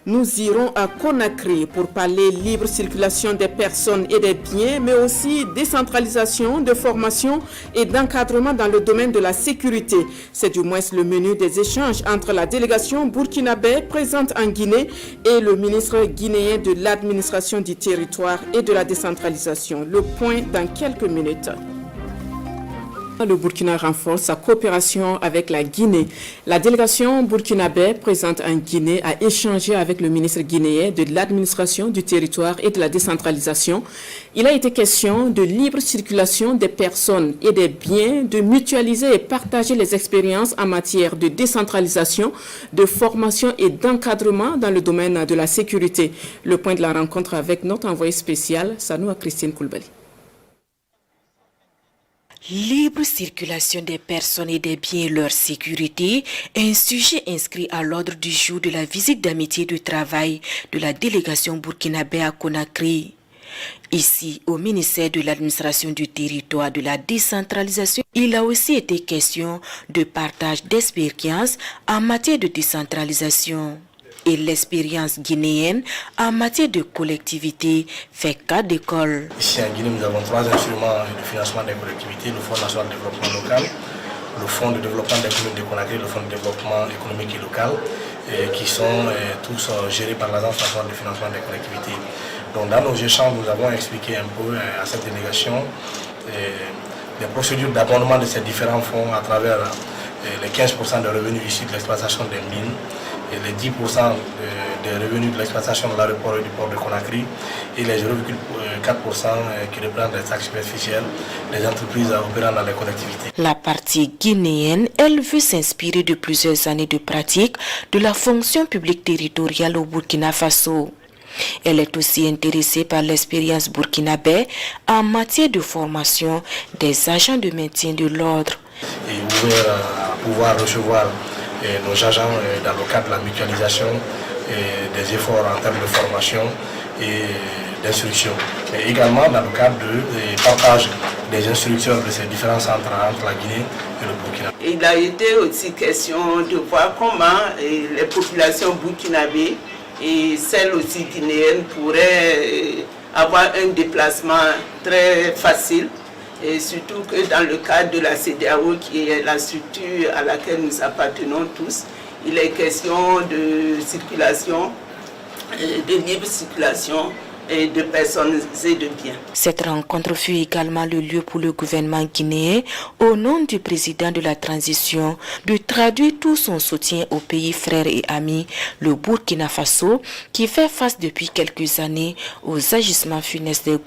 Nous irons à Conakry pour parler libre circulation des personnes et des biens, mais aussi décentralisation, de formation et d'encadrement dans le domaine de la sécurité. C'est du moins le menu des échanges entre la délégation burkinabé présente en Guinée et le ministre guinéen de l'administration du territoire et de la décentralisation. Le point dans quelques minutes. Le Burkina renforce sa coopération avec la Guinée. La délégation burkinabé présente en Guinée a échangé avec le ministre guinéen de l'administration du territoire et de la décentralisation. Il a été question de libre circulation des personnes et des biens, de mutualiser et partager les expériences en matière de décentralisation, de formation et d'encadrement dans le domaine de la sécurité. Le point de la rencontre avec notre envoyé spécial, Sanoua Christine Koulibaly. Libre circulation des personnes et des biens et leur sécurité est un sujet inscrit à l'ordre du jour de la visite d'amitié de travail de la délégation burkinabé à Conakry. Ici, au ministère de l'administration du territoire de la décentralisation, il a aussi été question de partage d'expériences en matière de décentralisation. Et l'expérience guinéenne en matière de collectivité fait cas d'école. Ici en Guinée, nous avons 3 instruments de financement des collectivités, le Fonds national de développement local, le Fonds de développement des communes de Conakry, le Fonds de développement économique et local, qui sont tous gérés par l'Agence nationale de financement des collectivités. Donc dans nos échanges, nous avons expliqué un peu à cette délégation les procédures d'abondement de ces différents fonds à travers les 15% de revenus issus de l'exploitation des mines, et les 10% des revenus de l'exploitation de l'aéroport et du port de Conakry et les 0,4% qui représentent les taxes superficielles des entreprises opérant dans les collectivités. La partie guinéenne, elle veut s'inspirer de plusieurs années de pratique de la fonction publique territoriale au Burkina Faso. Elle est aussi intéressée par l'expérience burkinabé en matière de formation des agents de maintien de l'ordre. Et ouvert à pouvoir recevoir nos agents dans le cadre de la mutualisation et des efforts en termes de formation et d'instruction. Mais également dans le cadre du partage des instructions de ces différents centres entre la Guinée et le Burkina. Il a été aussi question de voir comment les populations burkinabées et celles aussi guinéennes pourraient avoir un déplacement très facile. Et surtout que dans le cadre de la CEDEAO, qui est la structure à laquelle nous appartenons tous, il est question de circulation, de libre circulation et de personnes et de biens. Cette rencontre fut également le lieu pour le gouvernement guinéen, au nom du président de la transition, de traduire tout son soutien au pays frère et ami, le Burkina Faso, qui fait face depuis quelques années aux agissements funestes des